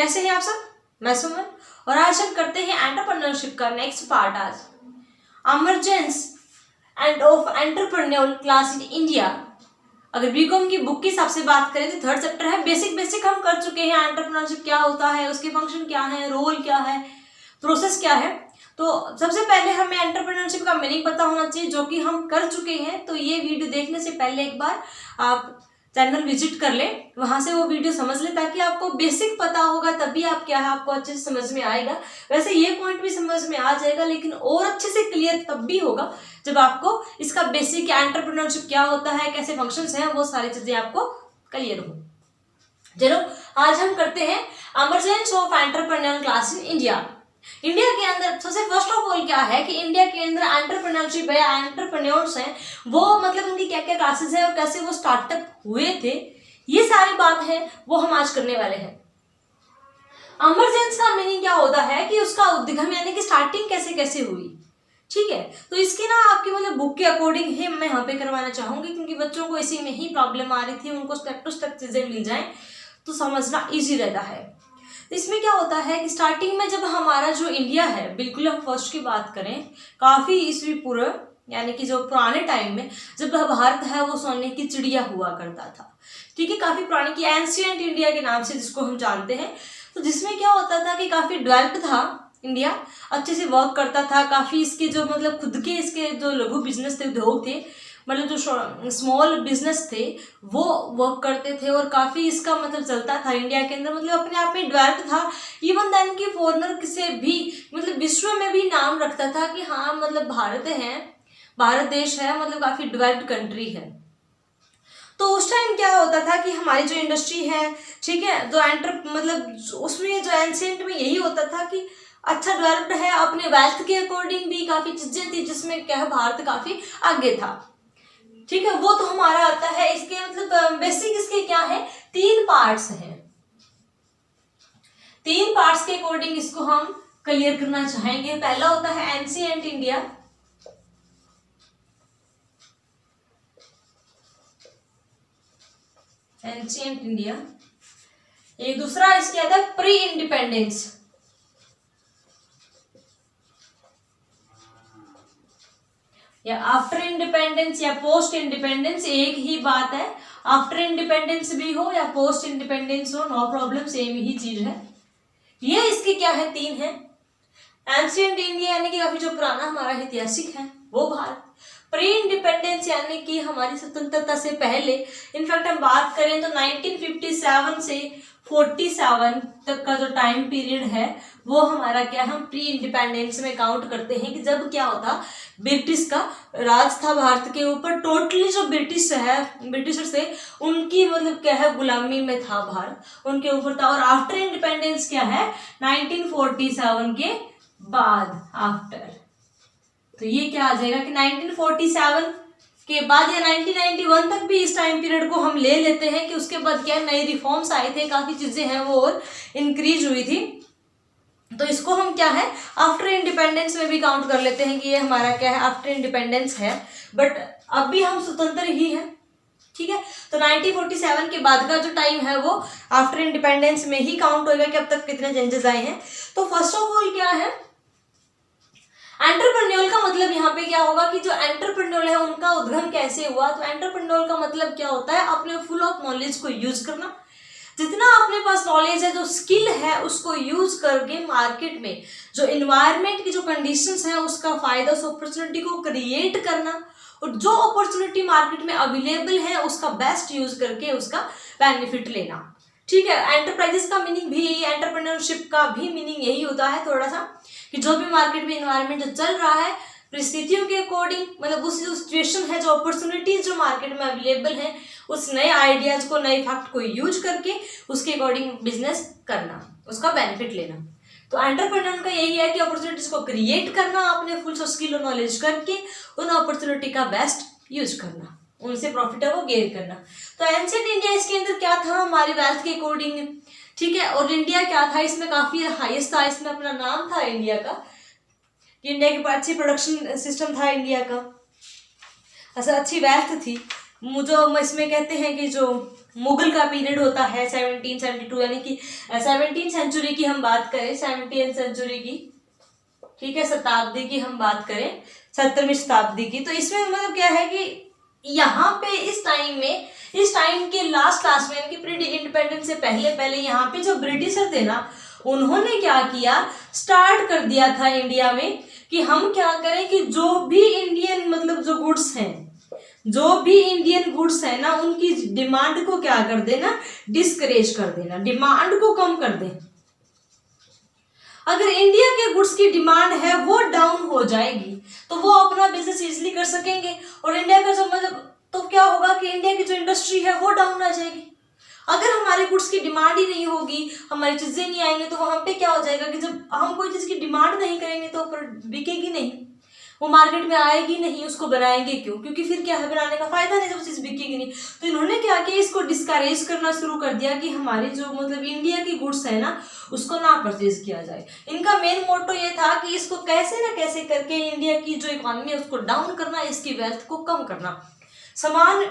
कैसे हैं आप सब? मैं सुमन और आज हम करते हैं एंटरप्रेन्योरशिप का नेक्स्ट पार्ट। आज emergence end of entrepreneur class in India. अगर बीकॉम की बुक के हिसाब से बात करें तो थर्ड चैप्टर है। बेसिक हम कर चुके हैं। एंटरप्रेन्योरशिप क्या होता है, उसके फंक्शन क्या है, रोल क्या है, प्रोसेस क्या है। तो सबसे पहले हमें एंटरप्रेन्योरशिप का मीनिंग पता होना चाहिए, जो कि हम कर चुके हैं। तो ये वीडियो देखने से पहले एक बार आप चैनल विजिट कर ले, वहां से वो वीडियो समझ ले, ताकि आपको बेसिक पता होगा, तभी आप क्या है आपको अच्छे से समझ में आएगा। वैसे ये पॉइंट भी समझ में आ जाएगा, लेकिन और अच्छे से क्लियर तब भी होगा जब आपको इसका बेसिक एंटरप्रेन्योरशिप क्या होता है, कैसे फंक्शंस हैं, वो सारी चीजें आपको क्लियर हो। चलो आज हम करते हैं emergence of entrepreneur class in India. India के अंदर सबसे फर्स्ट ऑफ ऑल क्या है कि इंडिया के अंदर एंटरप्रेन्योरशिप है, एंटरप्रेन्योर्स हैं, वो मतलब उनकी क्या क्या क्लासेस है और कैसे वो स्टार्टअप हुए थे, ये सारी बात है वो हम आज करने वाले हैं। इमरजेंस का मीनिंग क्या होता है कि उसका उद्गम यानी कि स्टार्टिंग कैसे कैसे हुई। ठीक है, तो इसकी ना आपकी मतलब बुक के अकॉर्डिंग ही मैं यहाँ पे करवाना चाहूंगी, क्योंकि बच्चों को इसी में ही प्रॉब्लम आ रही थी। उनको स्टेप टू स्टेप चीजें मिल जाएं तो समझना ईजी रहता है। इसमें क्या होता है कि स्टार्टिंग में जब हमारा जो इंडिया है, बिल्कुल हम फर्स्ट की बात करें, काफी ईस्वी पूर्व यानी कि जो पुराने टाइम में जब भारत है वो सोने की चिड़िया हुआ करता था। ठीक है, काफी पुरानी की एंशिएंट इंडिया के नाम से जिसको हम जानते हैं। तो जिसमें क्या होता था कि काफी डेवलप्ड था इंडिया, अच्छे से वर्क करता था। काफी इसके जो मतलब खुद के इसके जो लघु बिजनेस थे, उद्योग थे, मतलब जो स्मॉल बिजनेस थे वो वर्क करते थे, और काफी इसका मतलब चलता था इंडिया के अंदर, मतलब अपने आप में डेवलप था। इवन देन की फॉरेनर से भी मतलब विश्व में भी नाम रखता था कि हाँ मतलब भारत देश है, मतलब काफी डेवलप्ड कंट्री है। तो उस टाइम क्या होता था कि हमारी जो इंडस्ट्री है, ठीक है, जो मतलब उसमें जो एंशिएंट में यही होता था कि अच्छा डेवलप्ड है, अपने वेल्थ के अकॉर्डिंग भी काफी चीजें थी जिसमें क्या भारत काफी आगे था। ठीक है, वो तो हमारा आता है। इसके मतलब बेसिक इसके क्या है, 3 पार्ट्स हैं। 3 पार्ट्स के अकॉर्डिंग इसको हम क्लियर करना चाहेंगे। पहला होता है एंशिएंट इंडिया, एंशिएंट इंडिया। एक दूसरा इसके आता है प्री इंडिपेंडेंस, या आफ्टर इंडिपेंडेंस या पोस्ट इंडिपेंडेंस, एक ही बात है। आफ्टर इंडिपेंडेंस भी हो या पोस्ट इंडिपेंडेंस हो, नो प्रॉब्लम, सेम ही चीज है। ये इसके क्या है, 3 है। एंशिएंट इंडिया यानी कि काफी जो पुराना हमारा ऐतिहासिक है वो भारत। प्री इंडिपेंडेंस यानी कि हमारी स्वतंत्रता से पहले, इनफैक्ट हम बात करें तो 1957 से 47 तक का जो टाइम पीरियड है वो हमारा क्या, हम प्री इंडिपेंडेंस में काउंट करते हैं। कि जब क्या होता, ब्रिटिश का राज था भारत के ऊपर, टोटली जो ब्रिटिशर्स थे उनकी मतलब क्या है गुलामी में था भारत, उनके ऊपर था। और आफ्टर इंडिपेंडेंस क्या है, 1947 के बाद, आफ्टर। तो ये क्या आ जाएगा कि 1947 के बाद या 1991 तक भी इस टाइम पीरियड को हम ले लेते हैं कि उसके बाद क्या नए रिफॉर्म्स आए थे, काफी चीजें हैं वो और इंक्रीज हुई थी। तो इसको हम क्या है आफ्टर इंडिपेंडेंस में भी काउंट कर लेते हैं कि ये हमारा क्या है आफ्टर इंडिपेंडेंस है, बट अब भी हम स्वतंत्र ही हैं। ठीक है, तो 1947 के बाद का जो टाइम है वो आफ्टर इंडिपेंडेंस में ही काउंट होगा कि अब तक कितने चेंजेस आए हैं। तो फर्स्ट ऑफ ऑल क्या है, एंटरप्रेन्योर का मतलब यहाँ पे क्या होगा कि जो एंटरप्रेन्योर है उनका उद्गम कैसे हुआ। तो एंटरप्रेन्योर का मतलब क्या होता है, अपने फुल ऑफ नॉलेज को यूज करना। जितना अपने पास नॉलेज है, जो स्किल है, उसको यूज करके मार्केट में जो इन्वायरमेंट की जो कंडीशंस है उसका फायदा, उस अपॉर्चुनिटी को क्रिएट करना, और जो अपॉर्चुनिटी मार्केट में अवेलेबल है उसका बेस्ट यूज करके उसका बेनिफिट लेना। ठीक है, एंटरप्राइजेस का मीनिंग भी यही, एंटरप्रेन्योरशिप का भी मीनिंग यही होता है थोड़ा सा, कि जो भी मार्केट में इन्वायरमेंट जो चल रहा है, परिस्थितियों के अकॉर्डिंग, मतलब उस जो सिचुएशन है, जो अपॉर्चुनिटीज जो मार्केट में अवेलेबल है, उस नए आइडियाज को, नए फैक्ट को यूज करके उसके अकॉर्डिंग बिजनेस करना, उसका बेनिफिट लेना। तो एंटरप्रेन्योर का यही है कि अपॉर्चुनिटीज को क्रिएट करना, अपने फुल स्किल और नॉलेज करके उन अपॉर्चुनिटी का बेस्ट यूज करना, उनसे प्रॉफिट है वो गेन करना। तो एंशिएंट इंडिया इसके अंदर क्या था, हमारी वेल्थ के अकॉर्डिंग। ठीक है, और इंडिया क्या था, इसमें काफी हाईएस्ट था, इसमें अपना नाम था इंडिया का, इंडिया के अच्छी प्रोडक्शन सिस्टम था इंडिया का, अच्छा अच्छी वेल्थ थी। जो इसमें कहते हैं कि जो मुगल का पीरियड होता है 1772, यानी कि 17वीं सेंचुरी की हम बात करें, 17वीं सेंचुरी की, ठीक है, शताब्दी की हम बात करें, 17वीं शताब्दी की, तो इसमें मतलब क्या है कि यहाँ पे इस टाइम के लास्ट में कि प्री इंडिपेंडेंस से पहले यहाँ पे जो ब्रिटिशर थे ना, उन्होंने क्या किया, स्टार्ट कर दिया था इंडिया में कि हम क्या करें कि जो भी इंडियन मतलब जो गुड्स हैं ना, उनकी डिमांड को क्या कर देना, डिस्करेज कर देना, डिमांड को कम कर दे। अगर इंडिया के गुड्स की डिमांड है वो डाउन हो जाएगी तो वो अपना बिजनेस इजीली कर सकेंगे, और इंडिया का जो मतलब तो क्या होगा कि इंडिया की जो इंडस्ट्री है वो डाउन आ जाएगी। अगर हमारे गुड्स की डिमांड ही नहीं होगी, हमारी चीजें नहीं आएंगी, तो वहां पे क्या हो जाएगा कि जब हम कोई चीज की डिमांड नहीं करेंगे तो बिकेगी नहीं, वो मार्केट में आएगी नहीं, उसको बनाएंगे क्यों, क्योंकि फिर क्या है, बनाने का फायदा नहीं जब चीज बिकेगी नहीं। तो इन्होंने क्या किया, इसको डिस्करेज करना शुरू कर दिया कि हमारी जो मतलब इंडिया की गुड्स है ना, उसको ना परचेज किया जाए। इनका मेन मोटो ये था कि इसको कैसे ना कैसे करके इंडिया की जो इकोनॉमी है उसको डाउन करना, इसकी वेल्थ को कम करना। सामान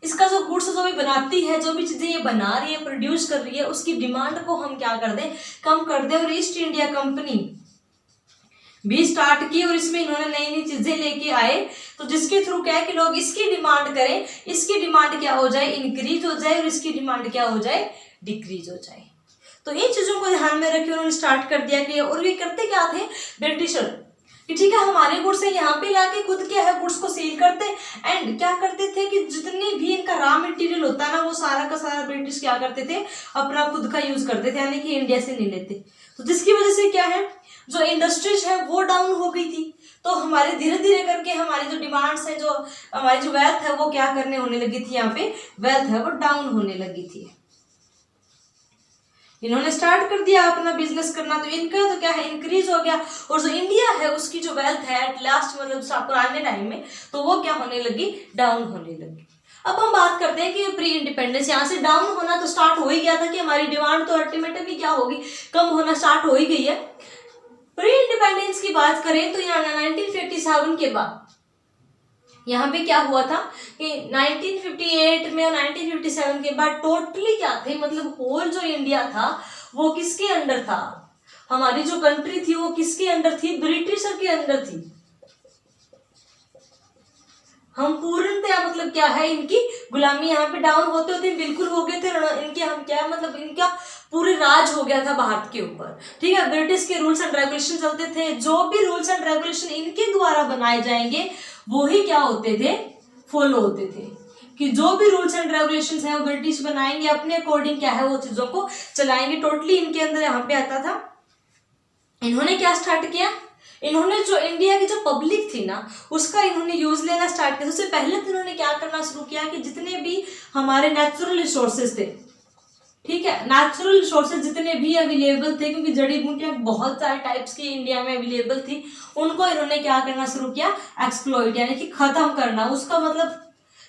इसका जो गुड्स जो भी बनाती है, जो भी चीजें ये बना रही है, प्रोड्यूस कर रही है, उसकी डिमांड को हम क्या कर दें, कम कर दें। और ईस्ट इंडिया कंपनी भी स्टार्ट की और इसमें इन्होंने नई नई चीजें लेके आए, तो जिसके थ्रू क्या है कि लोग इसकी डिमांड करें, इसकी डिमांड क्या हो जाए, इंक्रीज हो जाए, और इसकी डिमांड क्या हो जाए, डिक्रीज हो जाए। तो इन चीजों को ध्यान में रखे उन्होंने स्टार्ट कर दिया कि, और ये करते क्या थे ब्रिटिशर कि ठीक है हमारे गुड्स है, यहाँ पे लाके खुद क्या है गुड्स को सेल करते, एंड क्या करते थे कि जितनी भी इनका रॉ मटेरियल होता है ना, वो सारा का सारा ब्रिटिश क्या करते थे, अपना खुद का यूज करते थे, यानी कि इंडिया से नहीं लेते। तो जिसकी वजह से क्या है, जो इंडस्ट्रीज है वो डाउन हो गई थी, तो हमारे धीरे धीरे करके हमारी जो डिमांड्स है, जो हमारी जो वेल्थ है वो क्या करने होने लगी थी, यहाँ पे वेल्थ है वो डाउन होने लगी थी। इन्होंने स्टार्ट कर दिया अपना बिजनेस करना, तो इनका तो क्या है इंक्रीज हो गया, और जो इंडिया है उसकी जो वेल्थ है एट लास्ट मतलब पुराने टाइम में, तो वो क्या होने लगी, डाउन होने लगी। अब हम बात करते हैं कि प्री इंडिपेंडेंस यहाँ से डाउन होना तो स्टार्ट हो ही गया था कि हमारी डिमांड तो अल्टीमेटली क्या होगी, कम होना स्टार्ट हो ही गई है। प्री इंडिपेंडेंस की बात करें तो यहाँ 1957 के बाद यहाँ पे क्या हुआ था कि 1958 में और 1957 के बाद टोटली क्या थे, मतलब होल जो इंडिया था वो किसके अंडर था, हमारी जो कंट्री थी वो किसके अंडर थी, ब्रिटिशर के अंडर थी। हम पूर्णतया मतलब क्या है इनकी गुलामी यहाँ पे डाउन होते होते बिल्कुल हो गए थे, इनके हम क्या मतलब इनका पूरे राज हो गया था भारत के ऊपर, ठीक है। ब्रिटिश के रूल्स एंड रेगुलेशन चलते थे, जो भी रूल्स एंड रेगुलेशन इनके द्वारा बनाए जाएंगे वो ही क्या होते थे, फॉलो होते थे, कि जो भी रूल्स एंड रेगुलेशंस हैं वो ब्रिटिश बनाएंगे, अपने अकॉर्डिंग क्या है वो चीजों को चलाएंगे, टोटली इनके अंदर यहाँ पे आता था। इन्होंने क्या स्टार्ट किया, इन्होंने जो इंडिया की जो पब्लिक थी ना उसका इन्होंने यूज लेना स्टार्ट किया। सबसे पहले तो इन्होंने क्या करना शुरू किया कि जितने भी हमारे नेचुरल रिसोर्सेज थे, ठीक है, नेचुरल रिसोर्सेज जितने भी अवेलेबल थे, क्योंकि जड़ी बूटियां बहुत सारे टाइप्स की इंडिया में अवेलेबल थी, उनको इन्होंने क्या करना शुरू किया, एक्सप्लॉइट यानी कि खत्म करना। उसका मतलब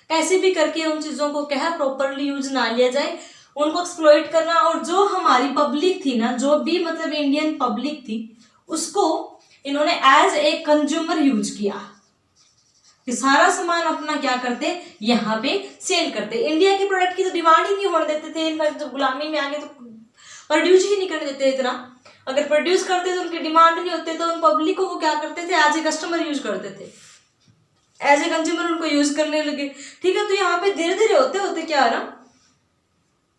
कैसे भी करके उन चीजों को क्या है प्रॉपरली यूज ना लिया जाए, उनको एक्सप्लॉइट करना। और जो हमारी पब्लिक थी ना, जो भी मतलब इंडियन पब्लिक थी, उसको इन्होंने एज ए कंज्यूमर यूज किया, कि सारा सामान अपना क्या करते यहाँ पे सेल करते, इंडिया के प्रोडक्ट की तो डिमांड ही नहीं होने देते थे। इनफैक्ट जब गुलामी में आ गए तो प्रोड्यूस ही नहीं करने देते इतना, अगर प्रोड्यूस करते तो उनकी डिमांड नहीं होते, तो उन पब्लिक को वो क्या करते थे, एज ए कस्टमर यूज करते थे, एज ए कंज्यूमर उनको यूज करने लगे, ठीक है। तो यहाँ पे धीरे धीरे होते होते क्या है ना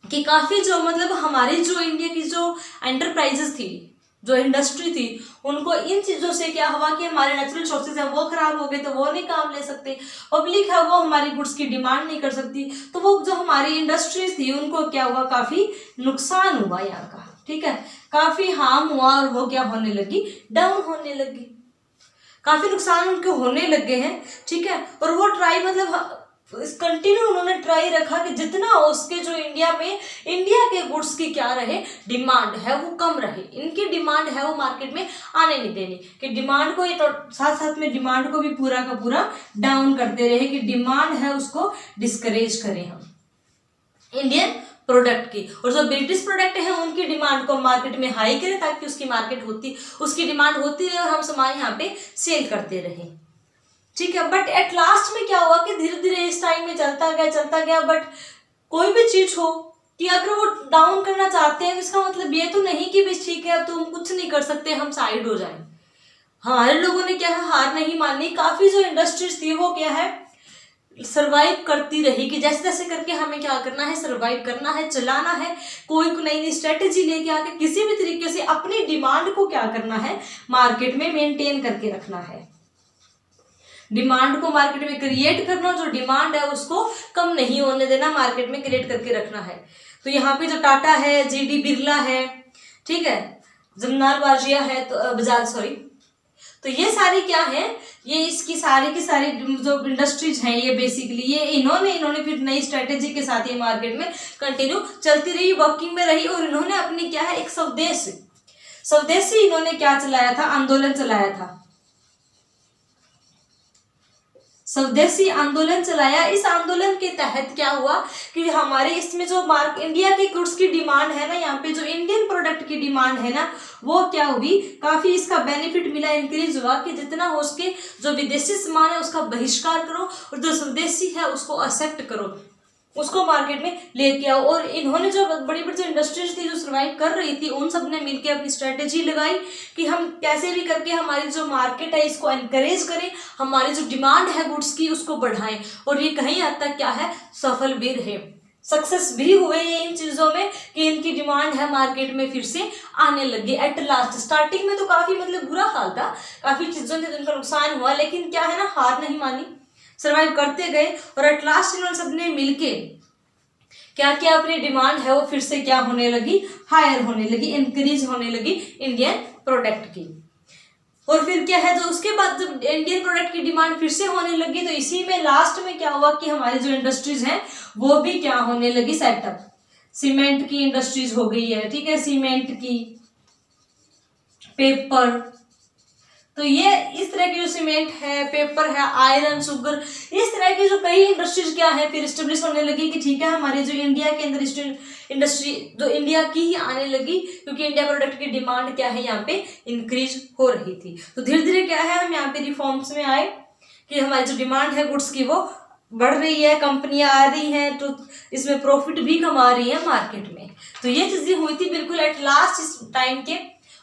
कि काफी जो मतलब हमारी जो इंडिया की जो एंटरप्राइजेस थी, जो इंडस्ट्री थी, उनको इन चीजों से क्या हुआ कि हमारे नेचुरल सोर्सेज है वो खराब हो गए, तो वो नहीं काम ले सकते, पब्लिक है वो हमारी गुड्स की डिमांड नहीं कर सकती, तो वो जो हमारी इंडस्ट्रीज थी उनको क्या हुआ, काफी नुकसान हुआ यहाँ का, ठीक है, काफी हार्म हुआ, और वो क्या होने लगी, डाउन होने लगी, काफी नुकसान उनके होने लगे हैं, ठीक है। और वो ट्राई मतलब कंटिन्यू उन्होंने ट्राई रखा कि जितना हो उसके जो इंडिया में इंडिया के गुड्स की क्या रहे, डिमांड है वो कम रहे, इनकी डिमांड है वो मार्केट में आने नहीं देनी, कि डिमांड को ये तो साथ साथ में डिमांड को भी पूरा का पूरा डाउन करते रहे, कि डिमांड है उसको डिस्करेज करें हम इंडियन प्रोडक्ट की, और जो ब्रिटिश प्रोडक्ट है उनकी डिमांड को मार्केट में हाई करें, ताकि उसकी मार्केट होती उसकी डिमांड होती रहे और हम सामान यहाँ पे सेल करते रहे। ठीक है। बट एट लास्ट में क्या हुआ कि धीरे धीरे इस टाइम में चलता गया। बट कोई भी चीज हो कि अगर वो डाउन करना चाहते हैं, इसका मतलब ये तो नहीं कि बस ठीक है अब तो हम कुछ नहीं कर सकते, हम साइड हो जाएं। हमारे लोगों ने क्या है, हार नहीं मानी। काफी जो इंडस्ट्रीज थी वो क्या है, सरवाइव करती रही कि जैसे जैसे करके हमें क्या करना है, सरवाइव करना है, चलाना है। कोई नई नई स्ट्रेटेजी लेके आके किसी भी तरीके से अपनी डिमांड को क्या करना है, मार्केट में मेंटेन करके रखना है। डिमांड को मार्केट में क्रिएट करना, जो डिमांड है उसको कम नहीं होने देना, मार्केट में क्रिएट करके रखना है। तो यहाँ पे जो टाटा है, जीडी बिरला है, ठीक है, जमनार बाजिया है, तो बजाज सॉरी, तो ये सारी क्या है, ये इसकी सारी की सारी जो इंडस्ट्रीज हैं ये बेसिकली ये इन्होंने फिर नई स्ट्रेटेजी के साथ ये मार्केट में कंटिन्यू चलती रही, वर्किंग में रही। और इन्होंने अपनी क्या है, एक स्वदेशी इन्होंने क्या चलाया था, आंदोलन चलाया था, स्वदेशी आंदोलन चलाया। इस आंदोलन के तहत क्या हुआ कि हमारे इसमें जो इंडिया के गुड्स की डिमांड है ना, यहाँ पे जो इंडियन प्रोडक्ट की डिमांड है ना, वो क्या हुई, काफी इसका बेनिफिट मिला, इंक्रीज हुआ कि जितना हो सके जो विदेशी सामान है उसका बहिष्कार करो और जो स्वदेशी है उसको एक्सेप्ट करो, उसको मार्केट में लेके आओ। और इन्होंने जो बड़ी बड़ी जो इंडस्ट्रीज थी जो सर्वाइव कर रही थी, उन सब ने मिलकर अपनी स्ट्रेटेजी लगाई कि हम कैसे भी करके हमारी जो मार्केट है इसको एनकरेज करें, हमारी जो डिमांड है गुड्स की उसको बढ़ाएं। और ये कहीं हद तक क्या है, सफल भी रहे, सक्सेस भी हुए ये इन चीजों में कि इनकी डिमांड है मार्केट में फिर से आने लगी। एट लास्ट स्टार्टिंग में तो काफी मतलब बुरा हाल था, काफी चीजों से जिनका नुकसान हुआ, लेकिन क्या है ना, हार नहीं मानी, सर्वाइव करते गए। और एट लास्ट इन्होंने सबने मिलके क्या किया, अपनी डिमांड है वो फिर से क्या होने लगी, हायर होने लगी, इंक्रीज होने लगी इंडियन प्रोडक्ट की। और फिर क्या है, जो उसके बाद जब इंडियन प्रोडक्ट की डिमांड फिर से होने लगी, तो इसी में लास्ट में क्या हुआ कि हमारी जो इंडस्ट्रीज हैं वो भी क्या होने लगी, सेटअप। सीमेंट की इंडस्ट्रीज हो गई है, ठीक है, सीमेंट की, पेपर, तो ये इस तरह की जो सीमेंट है, पेपर है, आयरन, शुगर, इस तरह की जो कई इंडस्ट्रीज क्या है फिर स्टेब्लिश होने लगी कि ठीक है हमारे जो इंडिया के अंदर इंडस्ट्री जो इंडिया की ही आने लगी, क्योंकि इंडिया प्रोडक्ट की डिमांड क्या है यहाँ पे इंक्रीज हो रही थी। तो धीरे धीरे क्या है, हम यहाँ पे रिफॉर्म्स में आए कि हमारी जो डिमांड है गुड्स की वो बढ़ रही है, कंपनियां आ रही हैं, तो इसमें प्रॉफिट भी कमा रही है मार्केट में। तो ये चीजें हुई थी बिल्कुल एट लास्ट इस टाइम के।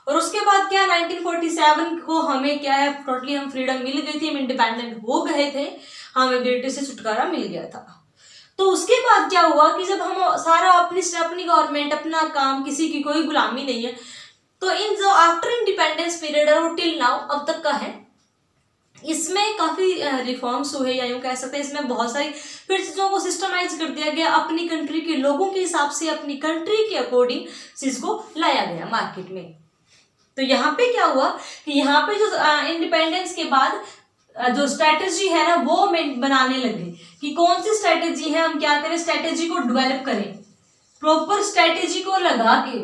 और उसके बाद क्या 1947 को हमें क्या है, टोटली हम फ्रीडम मिल गई थी, हम इंडिपेंडेंट हो गए थे, हमें ब्रिटिश से छुटकारा मिल गया था। तो उसके बाद क्या हुआ कि जब हम सारा अपनी गवर्नमेंट, अपना काम, किसी की कोई गुलामी नहीं है, तो इन जो आफ्टर इंडिपेंडेंस पीरियड है वो टिल नाउ अब तक का है, इसमें काफी रिफॉर्म्स हुए, या यूं कह सकते हैं इसमें बहुत सारी फिर चीजों को सिस्टमाइज कर दिया गया, अपनी कंट्री के लोगों के हिसाब से, अपनी कंट्री के अकॉर्डिंग चीज को लाया गया मार्केट में। तो यहाँ पे क्या हुआ कि यहाँ पे जो इंडिपेंडेंस के बाद जो स्ट्रेटेजी है ना वो बनाने लगे कि कौन सी स्ट्रेटेजी है, हम क्या करें, स्ट्रेटेजी को डेवलप करें, प्रॉपर स्ट्रेटेजी को लगा के,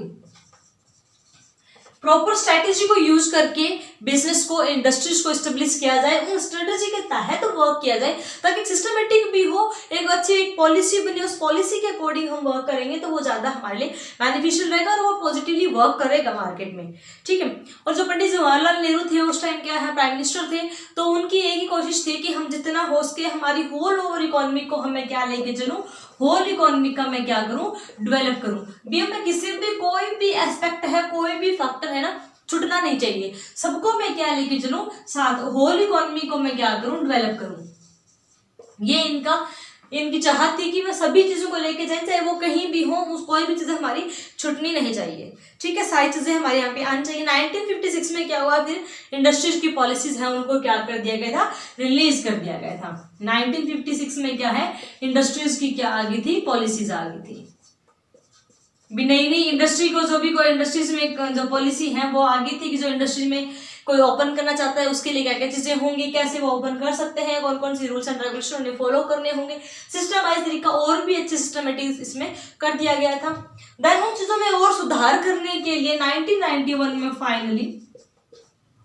प्रॉपर स्ट्रेटेजी को यूज करके बिजनेस को, इंडस्ट्रीज को एस्टेब्लिश किया जाए, उन स्ट्रेटेजी के तहत वर्क किया जाए, ताकि सिस्टमेटिक भी हो, एक अच्छी एक पॉलिसी बने, उस पॉलिसी के अकॉर्डिंग हम वर्क करेंगे तो वो ज्यादा हमारे लिए बेनिफिशियल रहेगा और वो पॉजिटिवली वर्क करेगा मार्केट में, ठीक है। और जो पंडित जवाहरलाल नेहरू थे उस टाइम क्या है, प्राइम मिनिस्टर थे, तो उनकी एक ही कोशिश थी कि हम जितना हो सके हमारी होल ओवर इकोनॉमी को हमें क्या लेके चलूं, होल इकोनॉमी का मैं क्या करूं, डेवलप करूं। भी हमें किसी भी कोई भी एस्पेक्ट है, कोई भी फैक्टर है ना, छूटना नहीं चाहिए, सबको मैं क्या लेके चलूं साथ, होल इकोनॉमी को मैं क्या करूं, डेवलप करूं। ये इनकी चाहत थी कि मैं सभी चीजों को लेके जाए, चाहे वो कहीं भी हो, कोई भी चीजें हमारी छूटनी नहीं चाहिए, ठीक है, सारी चीजें हमारे यहाँ पे आनी चाहिए। 1956 में क्या हुआ, फिर इंडस्ट्रीज की पॉलिसीज है उनको क्या कर दिया गया था, रिलीज कर दिया गया था। 1956 में क्या है, इंडस्ट्रीज की क्या आ गई थी, पॉलिसीज आ गई थी, भी नई नई इंडस्ट्री को, जो भी कोई इंडस्ट्रीज में जो पॉलिसी है वो आ गई थी कि जो इंडस्ट्री में कोई ओपन करना चाहता है उसके लिए क्या क्या चीजें होंगी, कैसे वो ओपन कर सकते हैं, कौन कौन सी रूल्स एंड रेगुलेशन उन्हें फॉलो करने होंगे, सिस्टमाइज तरीका और भी अच्छे सिस्टमेटिक इसमें कर दिया गया था। देन उन चीजों में और सुधार करने के लिए 1991 में फाइनली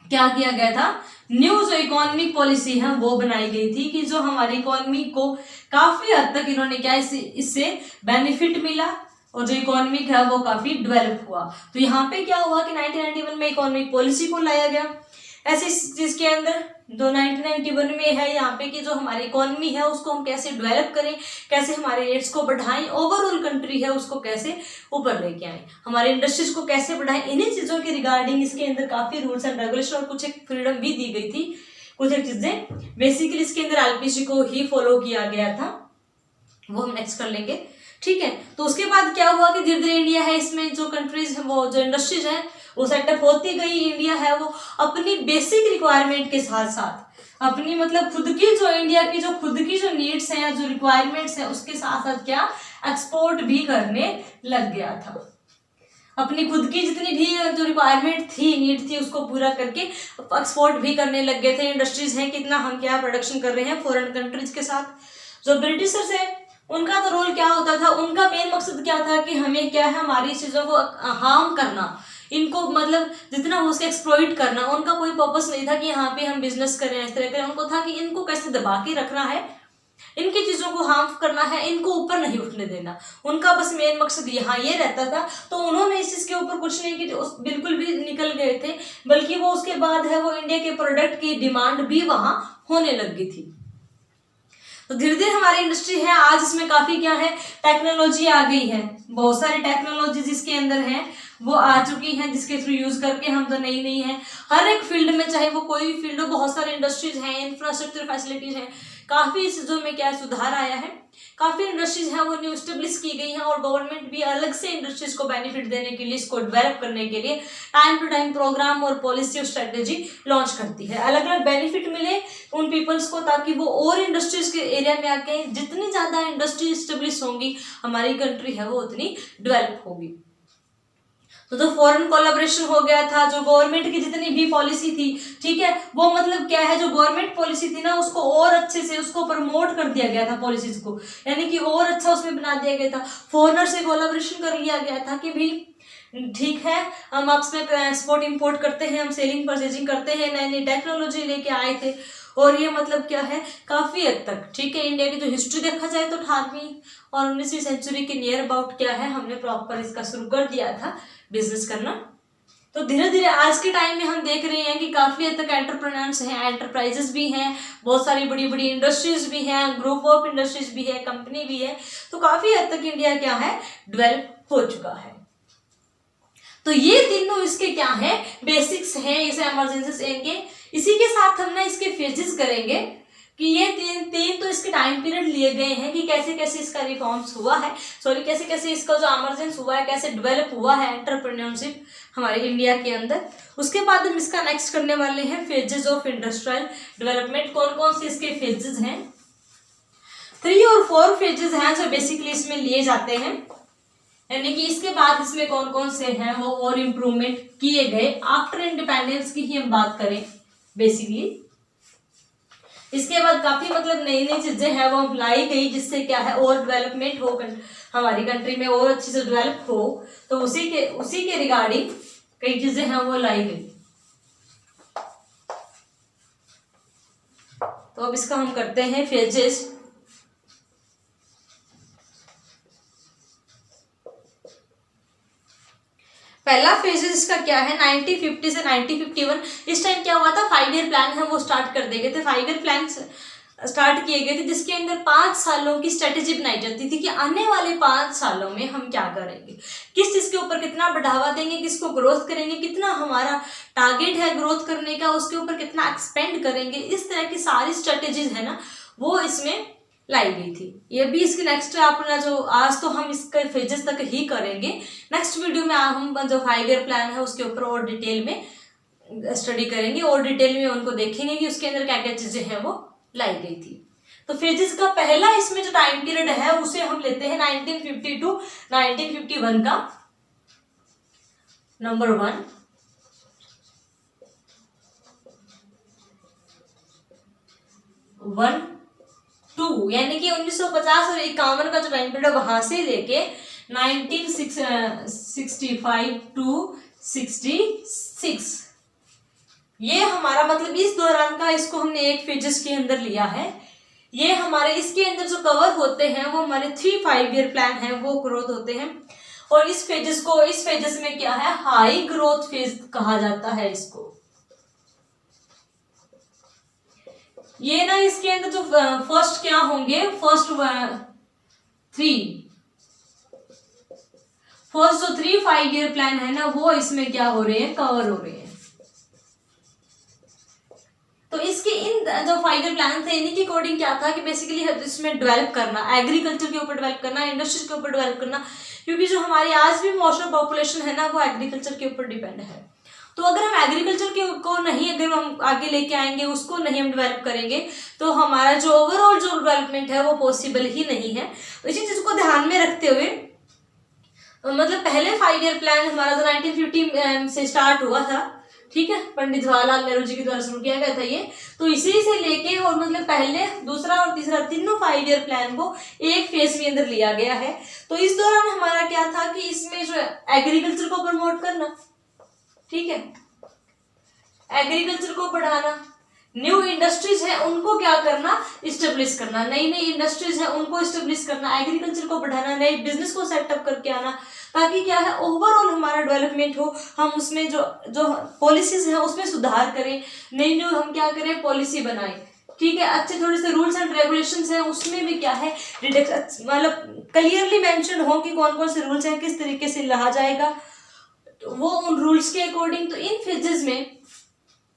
क्या किया गया था, न्यू जो इकोनॉमिक पॉलिसी है वो बनाई गई थी कि जो हमारी इकोनॉमी को काफी हद तक इन्होंने क्या इससे बेनिफिट मिला और जो इकोनॉमिक है वो काफी डेवलप हुआ। तो यहाँ पे क्या हुआ कि 1991 में इकोनॉमिक पॉलिसी को लाया गया। ऐसी चीज के अंदर 1991 में है यहाँ पे कि जो हमारी इकोनॉमी है उसको हम कैसे डेवलप करें, कैसे हमारे रेट्स को बढ़ाएं, ओवरऑल कंट्री है उसको कैसे ऊपर लेके आए, हमारे इंडस्ट्रीज को कैसे बढ़ाएं, इन्हीं चीजों के रिगार्डिंग इसके अंदर काफी रूल्स एंड रेगुलेशन और कुछ एक फ्रीडम भी दी गई थी। कुछ एक चीजें बेसिकली इसके अंदर एलपीसी को ही फॉलो किया गया था, वो हम नेक्स्ट कर लेंगे, ठीक है। तो उसके बाद क्या हुआ कि धीरे धीरे इंडिया है इसमें जो कंट्रीज है वो जो इंडस्ट्रीज है वो सेटअप होती गई। इंडिया है वो अपनी बेसिक रिक्वायरमेंट के साथ साथ अपनी मतलब खुद की जो इंडिया की जो खुद की जो नीड्स हैं जो रिक्वायरमेंट्स हैं उसके साथ साथ क्या एक्सपोर्ट भी करने लग गया था। अपनी खुद की जितनी भी जो रिक्वायरमेंट थी नीड थी उसको पूरा करके एक्सपोर्ट भी करने लग गए थे। इंडस्ट्रीज हैं कितना हम क्या प्रोडक्शन कर रहे हैं फॉरेन कंट्रीज के साथ। जो ब्रिटिशर्स है उनका तो रोल क्या होता था, उनका मेन मकसद क्या था कि हमें क्या है हमारी चीजों को हार्म करना, इनको मतलब जितना हो सके एक्सप्लॉइट करना। उनका कोई पर्पस नहीं था कि यहाँ पे हम बिजनेस करें इस तरह का, उनको था कि इनको कैसे दबा के रखना है, इनकी चीजों को हार्म करना है, इनको ऊपर नहीं उठने देना। उनका बस मेन मकसद यहाँ ये रहता था। तो उन्होंने इस चीज के ऊपर कुछ नहीं कि बिल्कुल भी निकल गए थे, बल्कि वो उसके बाद है वो इंडिया के प्रोडक्ट की डिमांड भी वहां होने लग गई थी। तो धीरे धीरे हमारी इंडस्ट्री है आज इसमें काफी क्या है टेक्नोलॉजी आ गई है, बहुत सारी टेक्नोलॉजी जिसके अंदर है वो आ चुकी हैं जिसके थ्रू यूज करके हम तो नई नई है हर एक फील्ड में, चाहे वो कोई भी फील्ड हो, बहुत सारे इंडस्ट्रीज हैं, इंफ्रास्ट्रक्चर फैसिलिटीज हैं, काफी चीजों में क्या सुधार आया है। काफी इंडस्ट्रीज हैं वो न्यू स्टेब्लिश की गई हैं और गवर्नमेंट भी अलग से इंडस्ट्रीज को बेनिफिट देने के लिए इसको डेवलप करने के लिए टाइम टू टाइम प्रोग्राम और पॉलिसी और स्ट्रेटेजी लॉन्च करती है। अलग अलग बेनिफिट मिले उन पीपल्स को ताकि वो और इंडस्ट्रीज के एरिया में आके जितनी ज्यादा इंडस्ट्री स्टेब्लिश होंगी हमारी कंट्री है वो उतनी डेवलप होगी। तो जो फॉरेन कोलैबोरेशन हो गया था, जो गवर्नमेंट की जितनी भी पॉलिसी थी, ठीक है, वो मतलब क्या है जो गवर्नमेंट पॉलिसी थी ना उसको और अच्छे से उसको प्रमोट कर दिया गया था पॉलिसीज को, यानी कि और अच्छा उसमें बना दिया गया था। फॉरेनर से कोलैबोरेशन कर लिया गया था कि भाई ठीक है हम आपस में एक्सपोर्ट इंपोर्ट करते हैं, हम सेलिंग परचेजिंग करते हैं, नई नई टेक्नोलॉजी लेके आए थे। और ये मतलब क्या है काफी हद तक ठीक है इंडिया की जो हिस्ट्री देखा जाए तो 18वीं और 19वीं सेंचुरी के नियर अबाउट क्या है हमने प्रॉपर इसका शुरू कर दिया था बिजनेस करना। तो धीरे धीरे आज के टाइम में हम देख रहे हैं कि काफी हद तक एंटरप्रेन्योर्स हैं, एंटरप्राइजेस भी हैं, बहुत सारी बड़ी बड़ी इंडस्ट्रीज भी हैं, ग्रुप ऑफ इंडस्ट्रीज भी है, कंपनी भी है। तो काफी हद तक इंडिया क्या है डेवलप हो चुका है। तो ये तीनों इसके क्या है बेसिक्स हैं इसे इमरजेंसीज इनके। इसी के साथ हम ना इसके फेजेस करेंगे कि ये तीन तो इसके टाइम पीरियड लिए गए हैं कि कैसे कैसे इसका रिफॉर्म्स हुआ है, सॉरी कैसे कैसे इसका जो इमरजेंस हुआ है, कैसे डेवलप हुआ है एंटरप्रेन्योरशिप हमारे इंडिया के अंदर। उसके बाद हम इसका नेक्स्ट करने वाले हैं फेजेस ऑफ इंडस्ट्रियल डेवलपमेंट। कौन कौन से इसके फेजेस हैं, 3 और 4 फेजेस हैं जो बेसिकली इसमें लिए जाते हैं, यानी कि इसके बाद इसमें कौन कौन से हैं वो और इम्प्रूवमेंट किए गए आफ्टर इंडिपेंडेंस की ही हम बात करें बेसिकली। इसके बाद काफी मतलब नई नई चीजें हैं वो लाई गई जिससे क्या है और डेवलपमेंट हो हमारी कंट्री में और अच्छे से डेवलप हो। तो उसी के रिगार्डिंग कई चीजें हैं वो लाई गई। तो अब इसका हम करते हैं फेजेस। पहला फेजेस इसका क्या है 1950 से 1951। इस टाइम क्या हुआ था 5 ईयर प्लान है वो स्टार्ट कर दिए गए थे। 5 ईयर प्लान स्टार्ट किए गए थे जिसके अंदर 5 सालों की स्ट्रेटेजी बनाई जाती थी कि आने वाले 5 सालों में हम क्या करेंगे, किस चीज के ऊपर कितना बढ़ावा देंगे, किसको ग्रोथ करेंगे, कितना हमारा टारगेट है ग्रोथ करने का, उसके ऊपर कितना एक्सपेंड करेंगे। इस तरह की सारी स्ट्रेटेजीज है ना वो इसमें लाई गई थी। ये भी इसकी नेक्स्ट अपना जो आज तो हम इसके फेजेस तक ही करेंगे, नेक्स्ट वीडियो में हम जो 5 ईयर प्लान है उसके ऊपर और डिटेल में स्टडी करेंगे और डिटेल में उनको देखेंगे कि उसके अंदर क्या क्या चीजें हैं वो लाई गई थी। तो फेजेस का पहला इसमें जो टाइम पीरियड है उसे हम लेते हैं 1950 टू 1951 का नंबर 1। यानी कि 1950 और 51 का जो टाइम पीरियड वहां से लेके 1965 टू 66 ये हमारा मतलब इस दौरान का इसको हमने एक फेजेस के अंदर लिया है। ये हमारे इसके अंदर जो कवर होते हैं वो हमारे 3-5 ईयर प्लान है वो ग्रोथ होते हैं। और इस फेजेस में क्या है हाई ग्रोथ फेज कहा जाता है इसको। ये ना इसके अंदर जो फर्स्ट क्या होंगे, फर्स्ट जो 3 5 ईयर प्लान है ना, वो इसमें क्या हो रहे हैं, कवर हो रहे हैं। तो इसके इन जो 5 ईयर प्लान थे, इन्हीं के अकॉर्डिंग क्या था कि बेसिकली इसमें डेवलप करना, एग्रीकल्चर के ऊपर डेवलप करना, इंडस्ट्रीज के ऊपर डेवलप करना, क्योंकि जो हमारी आज भी मोस्ट ऑफ पॉपुलेशन है ना, वो एग्रीकल्चर के ऊपर डिपेंड है। तो अगर हम एग्रीकल्चर के को नहीं, अगर हम आगे लेके आएंगे, उसको नहीं हम डेवलप करेंगे, तो हमारा जो ओवरऑल जो डेवलपमेंट है वो पॉसिबल ही नहीं है। तो इसी चीज को ध्यान में रखते हुए मतलब पहले 5 ईयर प्लान हमारा जो 1950 से स्टार्ट हुआ था, ठीक है, पंडित जवाहरलाल नेहरू जी के द्वारा शुरू किया गया था ये। तो इसी से लेके और मतलब पहले, दूसरा और तीसरा तीनों 5 ईयर प्लान को एक फेज के अंदर लिया गया है। तो इस दौरान हमारा क्या था कि इसमें जो एग्रीकल्चर को प्रमोट करना, ठीक है, एग्रीकल्चर को बढ़ाना, न्यू इंडस्ट्रीज है उनको क्या करना, इस्टेब्लिश करना, नई नई इंडस्ट्रीज है उनको इस्टेब्लिश करना, एग्रीकल्चर को बढ़ाना, नए बिजनेस को सेटअप करके आना, ताकि क्या है ओवरऑल हमारा डेवलपमेंट हो, हम उसमें जो जो पॉलिसीज है उसमें सुधार करें, नई न्यू हम क्या करें, पॉलिसी बनाएं, ठीक है, अच्छे थोड़े से रूल्स एंड रेगुलेशंस हैं उसमें भी क्या है रिडक्शन, मतलब क्लियरली मेंशन हो कि कौन कौन से रूल्स हैं, किस तरीके से रहा जाएगा, वो उन रूल्स के अकॉर्डिंग। तो इन फेजेस में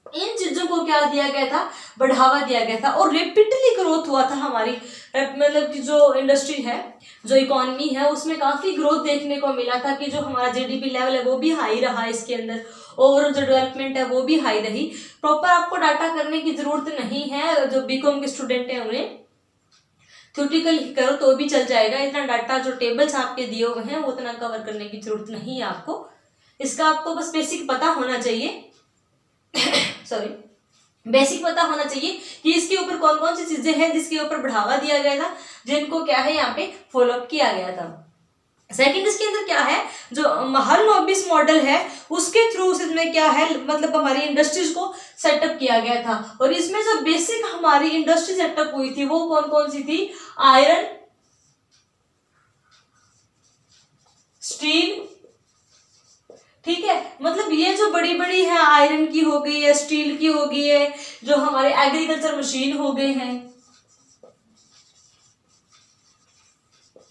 इन चीजों को क्या दिया गया था, बढ़ावा दिया गया था, और रेपिडली ग्रोथ हुआ था हमारी, मतलब कि जो इंडस्ट्री है, जो इकोनॉमी है, उसमें काफी ग्रोथ देखने को मिला था कि जो हमारा जीडीपी लेवल है वो भी हाई रहा, इसके अंदर ओवरऑल जो डेवलपमेंट है वो भी हाई रही। प्रॉपर आपको डाटा करने की जरूरत नहीं है, जो बीकॉम के स्टूडेंट है उन्हें थ्योरेटिकल करो तो भी चल जाएगा, इतना डाटा जो टेबल्स आपके दिए हुए हैं वो उतना कवर करने की जरूरत नहीं है आपको, इसका आपको बस बेसिक पता होना चाहिए सॉरी, बेसिक पता होना चाहिए कि इसके ऊपर कौन कौन सी चीजें हैं जिसके ऊपर बढ़ावा दिया गया था, जिनको क्या है यहाँ पे फॉलोअप किया गया था। सेकंड इसके अंदर क्या है, जो हल नॉबिस मॉडल है उसके थ्रू इसमें क्या है, मतलब हमारी इंडस्ट्रीज को सेटअप किया गया था, और इसमें जो बेसिक हमारी इंडस्ट्री सेटअप हुई थी वो कौन कौन सी थी, आयरन, स्टील, ठीक है, मतलब ये जो बड़ी बड़ी है, आयरन की हो गई है, स्टील की हो गई है, जो हमारे एग्रीकल्चर मशीन हो गए हैं,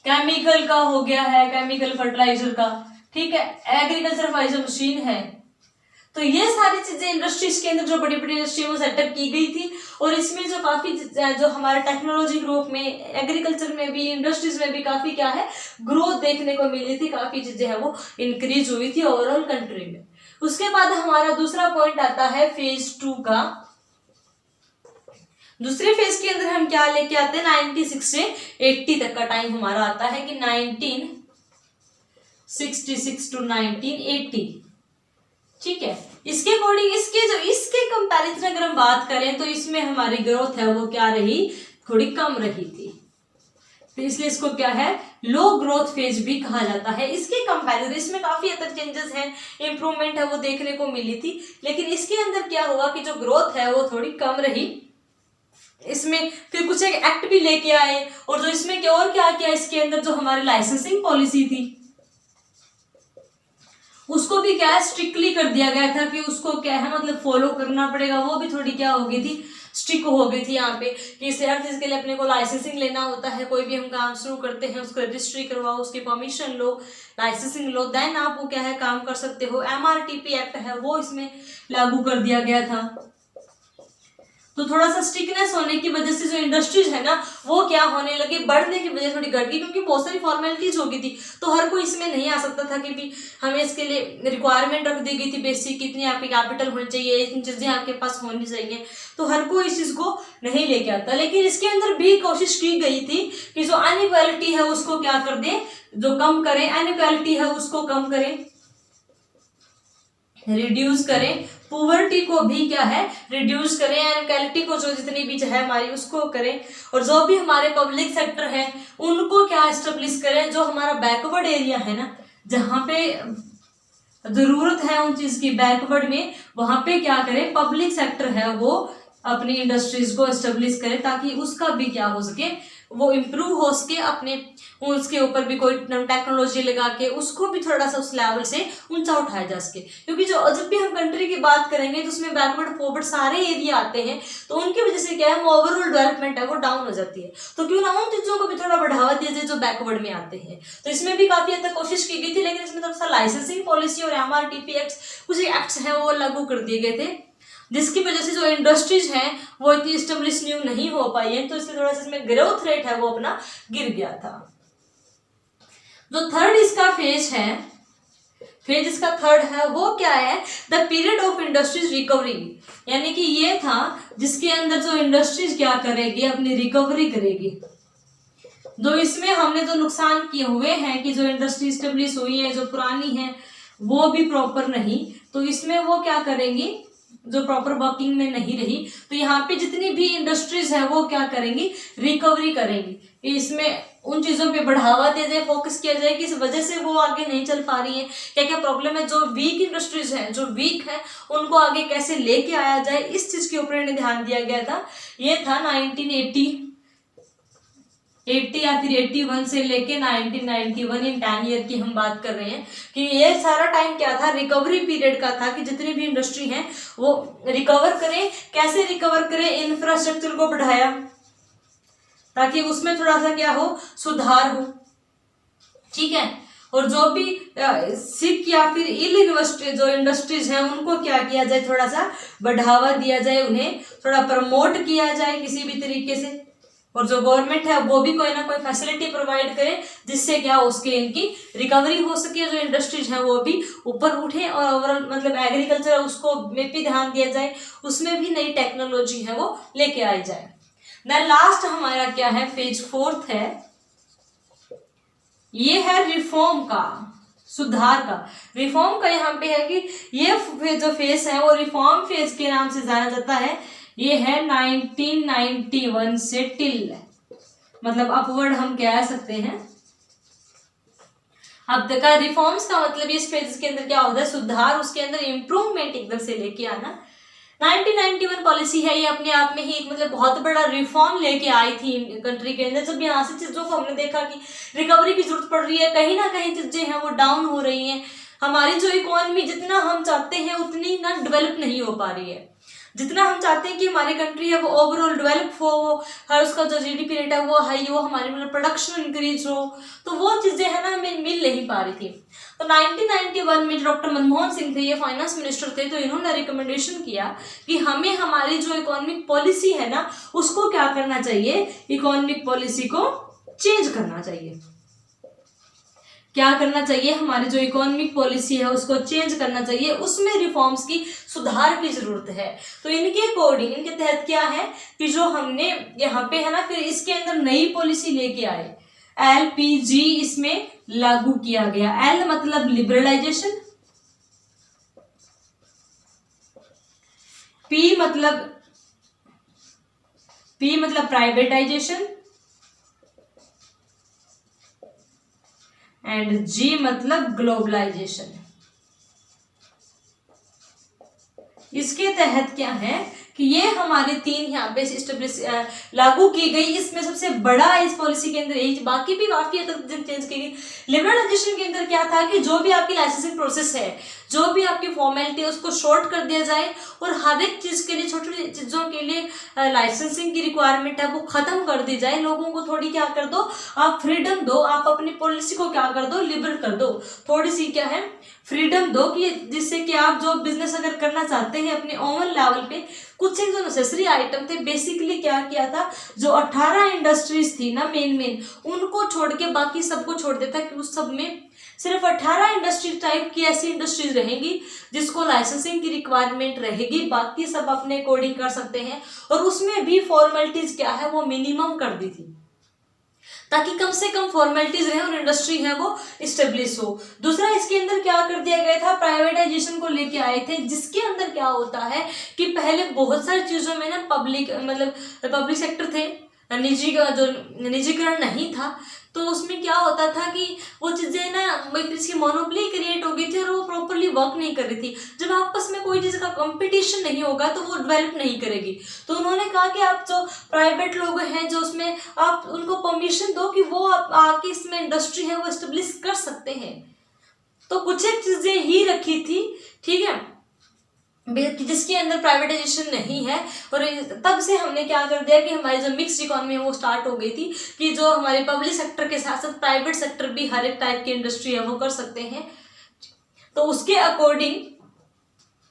केमिकल का हो गया है, केमिकल फर्टिलाइजर का, ठीक है, एग्रीकल्चर फर्टिलाइजर मशीन है। तो ये सारी चीजें इंडस्ट्रीज के अंदर जो बड़ी बड़ी इंडस्ट्री में सेटअप की गई थी, और इसमें जो काफी जो हमारे टेक्नोलॉजी ग्रोथ में, एग्रीकल्चर में भी, इंडस्ट्रीज में भी काफी क्या है ग्रोथ देखने को मिली थी, काफी चीजें हैं वो इंक्रीज हुई थी ओवरऑल कंट्री में। उसके बाद हमारा दूसरा पॉइंट आता है फेज 2 का। दूसरे फेज के अंदर हम क्या लेके आते हैं, 96 से 80 तक का टाइम हमारा आता है कि 1966 टू 1980, ठीक है। इसके अकॉर्डिंग इसके कंपैरिजन अगर हम बात करें तो इसमें हमारी ग्रोथ है वो क्या रही, थोड़ी कम रही थी, तो इसलिए इसको क्या है लो ग्रोथ फेज भी कहा जाता है। इसके कंपैरिजन इसमें काफी अधिक चेंजेस हैं, इंप्रूवमेंट है वो देखने को मिली थी, लेकिन इसके अंदर क्या हुआ कि जो ग्रोथ है वो थोड़ी कम रही। इसमें फिर कुछ एक एक्ट भी लेके आए, और जो इसमें क्या और क्या किया, इसके अंदर जो हमारी लाइसेंसिंग पॉलिसी थी उसको भी क्या है स्ट्रिक्टली कर दिया गया था कि उसको क्या है मतलब फॉलो करना पड़ेगा, वो भी थोड़ी क्या हो गई थी, स्ट्रिक्ट हो गई थी यहाँ पे कि इसे हर चीज के लिए अपने को लाइसेंसिंग लेना होता है, कोई भी हम काम शुरू करते हैं उसको रजिस्ट्री करवाओ, उसकी परमिशन लो, लाइसेंसिंग लो, देन आप वो क्या है काम कर सकते हो। MRTP एक्ट है वो इसमें लागू कर दिया गया था। तो थोड़ा सा स्ट्रिक्टनेस होने की वजह से जो इंडस्ट्रीज है ना वो क्या होने लगी, बढ़ने की वजह थोड़ी घट गई, क्योंकि बहुत सारी फॉर्मेलिटीज हो गई थी, तो हर कोई इसमें नहीं आ सकता था कि भी हमें इसके लिए रिक्वायरमेंट रख दी गई थी बेसिक, कितनी आपकी कैपिटल होनी चाहिए, इतनी चीजें आपके पास होनी चाहिए, तो हर कोई इस चीज को नहीं लेके आता। लेकिन इसके अंदर भी कोशिश की गई थी कि जो अनइक्वालिटी है उसको क्या कर दे, जो कम करें, अनइक्वालिटी है उसको कम करें, रिड्यूस करें, पॉवर्टी को भी क्या है रिड्यूस करें, इनइक्वालिटी को जो जितनी भी है हमारी उसको करें, और जो भी हमारे पब्लिक सेक्टर है उनको क्या एस्टेब्लिश करें, जो हमारा बैकवर्ड एरिया है ना जहाँ पे जरूरत है उन चीज की बैकवर्ड में, वहां पे क्या करें पब्लिक सेक्टर है वो अपनी इंडस्ट्रीज को एस्टेब्लिश करें ताकि उसका भी क्या हो सके वो इम्प्रूव हो सके, अपने उसके ऊपर भी कोई टेक्नोलॉजी लगा के उसको भी थोड़ा सा उस लेवल से ऊंचा उठाया जा सके। क्योंकि जब भी हम कंट्री की बात करेंगे तो उसमें बैकवर्ड फॉरवर्ड सारे एरिया आते हैं, तो उनकी वजह से क्या है, ओवरऑल डेवलपमेंट है वो डाउन हो जाती है। तो क्यों ना उन चीजों को भी थोड़ा बढ़ावा दिया जाए जो बैकवर्ड में आते हैं। तो इसमें भी काफी हद तक कोशिश की गई थी, लेकिन इसमें थोड़ा सा लाइसेंसिंग पॉलिसी और MRTP एक्ट, कुछ एक्ट्स हैं वो लागू कर दिए गए थे, जिसकी वजह से जो इंडस्ट्रीज हैं वो इतनी स्टेब्लिश न्यू नहीं हो पाई है। तो इसलिए थोड़ा सा इसमें ग्रोथ रेट है वो अपना गिर गया था। जो थर्ड इसका फेज है, फेज इसका थर्ड है वो क्या है, the period of industries recovery. यानी कि ये था जिसके अंदर जो इंडस्ट्रीज क्या करेगी, अपनी रिकवरी करेगी। जो इसमें हमने जो नुकसान किए हुए हैं कि जो इंडस्ट्री स्टेब्लिश हुई है, जो पुरानी है वो भी प्रॉपर नहीं, तो इसमें वो क्या करेंगी, जो प्रॉपर वर्किंग में नहीं रही, तो यहाँ पे जितनी भी इंडस्ट्रीज है वो क्या करेंगी, रिकवरी करेंगी। इसमें उन चीजों पे बढ़ावा दिया जाए, फोकस किया जाए कि इस वजह से वो आगे नहीं चल पा रही है, क्या क्या प्रॉब्लम है, जो वीक इंडस्ट्रीज हैं, जो वीक है उनको आगे कैसे लेके आया जाए, इस चीज के ऊपर इन्हें ध्यान दिया गया था। ये था 1980 या फिर 81 से लेके 1991, इन 10 ईयर की हम बात कर रहे हैं कि ये सारा टाइम क्या था, रिकवरी पीरियड का था, कि जितनी भी इंडस्ट्री है वो रिकवर करें। कैसे रिकवर करें, इंफ्रास्ट्रक्चर को बढ़ाया ताकि उसमें थोड़ा सा क्या हो, सुधार हो, ठीक है। और जो भी सिक या फिर इल जो इंडस्ट्रीज हैं उनको क्या किया जाए, थोड़ा सा बढ़ावा दिया जाए, उन्हें थोड़ा प्रमोट किया जाए किसी भी तरीके से। और जो गवर्नमेंट है वो भी कोई ना कोई फैसिलिटी प्रोवाइड करे जिससे क्या उसके इनकी रिकवरी हो सके, जो इंडस्ट्रीज हैं वो भी ऊपर उठे, और ओवरऑल मतलब एग्रीकल्चर उसको में भी ध्यान दिया जाए, उसमें भी नई टेक्नोलॉजी है वो लेके आई जाए। देन लास्ट हमारा क्या है, फेज फोर्थ है, ये है रिफॉर्म का, सुधार का। रिफॉर्म का यहाँ पे है कि ये जो फेज है वो रिफॉर्म फेज के नाम से जाना जाता है। ये है 1991 से टिल, मतलब अपवर्ड हम कह सकते हैं। अब तक का रिफॉर्म्स का मतलब इस फेज के अंदर क्या होता है, सुधार, उसके अंदर इम्प्रूवमेंट एकदम से लेके आना। 1991 पॉलिसी है ये अपने आप में ही एक मतलब बहुत बड़ा रिफॉर्म लेके आई थी कंट्री के अंदर। जब यहाँ से चीजों को हमने देखा कि रिकवरी की जरूरत पड़ रही है, कहीं ना कहीं चीजें हैं वो डाउन हो रही हैं, हमारी जो इकोनॉमी जितना हम चाहते हैं उतनी ना डेवलप नहीं हो पा रही है। जितना हम चाहते हैं कि हमारी कंट्री है वो ओवरऑल डेवलप हो, हर उसका जो GDP रेट है वो हाई हो, हमारी मतलब प्रोडक्शन इंक्रीज हो, तो वो चीजें है ना हमें मिल नहीं पा रही थी। तो 1991 में डॉक्टर मनमोहन सिंह थे, ये फाइनेंस मिनिस्टर थे, तो इन्होंने रिकमेंडेशन किया कि हमें हमारी जो इकोनॉमिक पॉलिसी है ना उसको क्या करना चाहिए, इकोनॉमिक पॉलिसी को चेंज करना चाहिए। क्या करना चाहिए, हमारी जो इकोनॉमिक पॉलिसी है उसको चेंज करना चाहिए, उसमें रिफॉर्म्स की, सुधार की जरूरत है। तो इनके अकॉर्डिंग, इनके तहत क्या है कि जो हमने यहाँ पे है ना, फिर इसके अंदर नई पॉलिसी लेके आए, LPG इसमें लागू किया गया। L मतलब लिबरलाइजेशन, P मतलब प्राइवेटाइजेशन, एंड G मतलब ग्लोबलाइजेशन। इसके तहत क्या है कि ये हमारे 3 यहाँ पे स्टेब्लिश लागू की गई। इसमें सबसे बड़ा इस पॉलिसी के अंदर यही, बाकी भी काफी हद तक चेंज की गई। लिबरलाइजेशन के अंदर क्या था कि जो भी आपकी लाइसेंसिंग प्रोसेस है, जो भी आपकी फॉर्मेलिटी है उसको शॉर्ट कर दिया जाए, और हर एक चीज के लिए, छोटी छोटी चीजों के लिए लाइसेंसिंग की रिक्वायरमेंट है वो खत्म कर दी जाए। लोगों को थोड़ी क्या कर दो, आप फ्रीडम दो, आप अपनी पॉलिसी को क्या कर दो, लिबरल कर दो, थोड़ी सी क्या है फ्रीडम दो, कि जिससे कि आप जो बिजनेस अगर करना चाहते हैं अपने ओन लेवल पे, कुछ एक जो नेसेसरी आइटम थे, बेसिकली क्या किया था, जो 18 इंडस्ट्रीज थी ना मेन उनको छोड़ के बाकी सबको छोड़ देता कि उस सब में सिर्फ 18 इंडस्ट्री टाइप की ऐसी इंडस्ट्रीज रहेंगी जिसको लाइसेंसिंग की रिक्वायरमेंट रहेगी, बाकी सब अपने अकॉर्डिंग कर सकते हैं। और उसमें भी फॉर्मेलिटीज क्या है वो मिनिमम कर दी थी, ताकि कम से कम फॉर्मेलिटीज रहे और इंडस्ट्री है वो स्टेब्लिश हो। दूसरा, इसके अंदर क्या कर दिया गया था, प्राइवेटाइजेशन को लेके आए थे, जिसके अंदर क्या होता है कि पहले बहुत सारी चीजों में ना पब्लिक सेक्टर थे, निजी का जो निजीकरण नहीं था, तो उसमें क्या होता था कि वो चीज़ें ना इसकी मोनोपोली क्रिएट हो गई थी और वो प्रॉपरली वर्क नहीं कर रही थी। जब आपस में कोई चीज़ का कंपटीशन नहीं होगा तो वो डेवलप नहीं करेगी। तो उन्होंने कहा कि आप जो प्राइवेट लोग हैं जो उसमें आप उनको परमिशन दो कि वो आके इसमें इंडस्ट्री है वो एस्टेब्लिश कर सकते हैं। तो कुछ एक चीज़ें ही रखी थी, ठीक है, जिसके अंदर प्राइवेटाइजेशन नहीं है। और तब से हमने क्या कर दिया कि हमारी जो मिक्स्ड इकोनॉमी है वो स्टार्ट हो गई थी कि जो हमारे पब्लिक सेक्टर के साथ साथ प्राइवेट सेक्टर भी हर एक टाइप की इंडस्ट्री है वो कर सकते हैं। तो उसके अकॉर्डिंग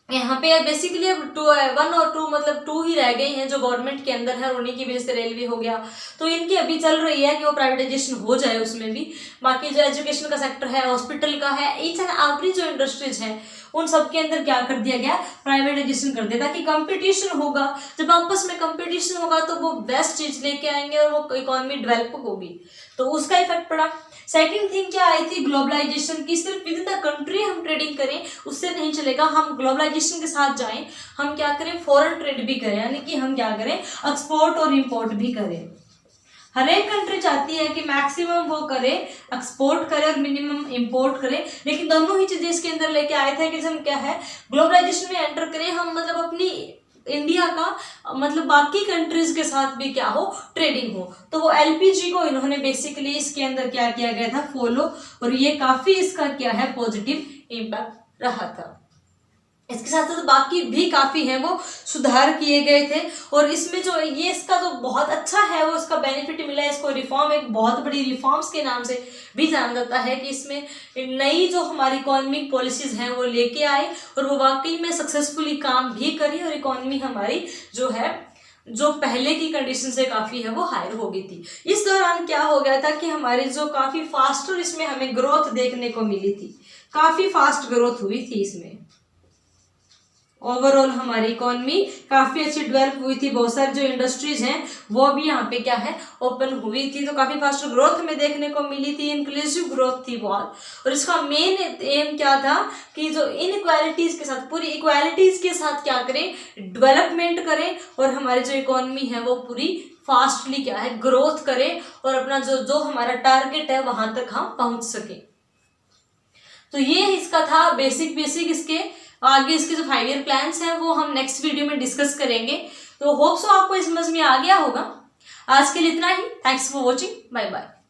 यहाँ पे बेसिकली अब 1 और 2 मतलब 2 ही रह गए हैं जो गवर्नमेंट के अंदर है, और उन्हीं की वजह से रेलवे हो गया। तो इनकी अभी चल रही है कि वो प्राइवेटाइजेशन हो जाए उसमें भी। बाकी जो एजुकेशन का सेक्टर है, हॉस्पिटल का है, ईच एंड एवरी जो इंडस्ट्रीज हैं उन सब के अंदर क्या कर दिया गया, प्राइवेटाइजेशन कर दिया, ताकि कंपटीशन होगा। जब आपस में कंपटीशन होगा तो वो बेस्ट चीज लेके आएंगे और वो इकोनॉमी डेवलप होगी, तो उसका इफेक्ट पड़ा। सेकंड थिंग क्या आई थी, ग्लोबलाइजेशन की। सिर्फ विद इन द कंट्री हम ट्रेडिंग करें उससे नहीं चलेगा, हम ग्लोबलाइजेशन के साथ जाएं, हम क्या करें, फॉरेन ट्रेड भी करें, यानी कि हम क्या करें, एक्सपोर्ट और इंपोर्ट भी करें। हर एक कंट्री चाहती है कि मैक्सिमम वो करे, एक्सपोर्ट करे और मिनिमम इंपोर्ट करे, लेकिन दोनों ही चीजें इसके अंदर लेके आए थे कि हम क्या है, ग्लोबलाइजेशन में एंटर करें हम, मतलब अपनी इंडिया का मतलब बाकी कंट्रीज के साथ भी क्या हो, ट्रेडिंग हो। तो वो एलपीजी को इन्होंने बेसिकली इसके अंदर क्या किया गया था, फॉलो, और ये काफी इसका क्या है, पॉजिटिव इम्पैक्ट रहा था। इसके साथ साथ बाकी भी काफी हैं वो सुधार किए गए थे, और इसमें जो ये इसका जो बहुत अच्छा है वो इसका बेनिफिट मिला है। इसको रिफॉर्म, एक बहुत बड़ी रिफॉर्म्स के नाम से भी जाना जाता है कि इसमें नई जो हमारी इकोनॉमिक पॉलिसीज हैं वो लेके आए और वो वाकई में सक्सेसफुली काम भी करी, और इकोनॉमी हमारी जो है जो पहले की कंडीशन से काफ़ी है वो हायर हो गई थी। इस दौरान क्या हो गया था कि हमारी जो काफ़ी फास्ट और इसमें हमें ग्रोथ देखने को मिली थी, काफ़ी फास्ट ग्रोथ हुई थी इसमें। ओवरऑल हमारी इकोनॉमी काफी अच्छी डेवलप हुई थी, बहुत सारी जो इंडस्ट्रीज हैं वो भी यहाँ पे क्या है, ओपन हुई थी। तो काफी फास्ट ग्रोथ हमें देखने को मिली थी, इंक्लूसिव ग्रोथ थी बहुत। और इसका मेन एम क्या था कि जो इनइक्वालिटीज के साथ, पूरी इक्वालिटीज के साथ क्या करें, डेवलपमेंट करें, और हमारी जो इकोनॉमी है वो पूरी फास्टली क्या है, ग्रोथ करें, और अपना जो हमारा टारगेट है वहां तक हम पहुंच सके। तो ये इसका था बेसिक इसके। आगे इसके जो 5 ईयर प्लान्स हैं वो हम नेक्स्ट वीडियो में डिस्कस करेंगे। तो होप सो आपको समझ में आ गया होगा। आज के लिए इतना ही। Thanks for watching, bye bye.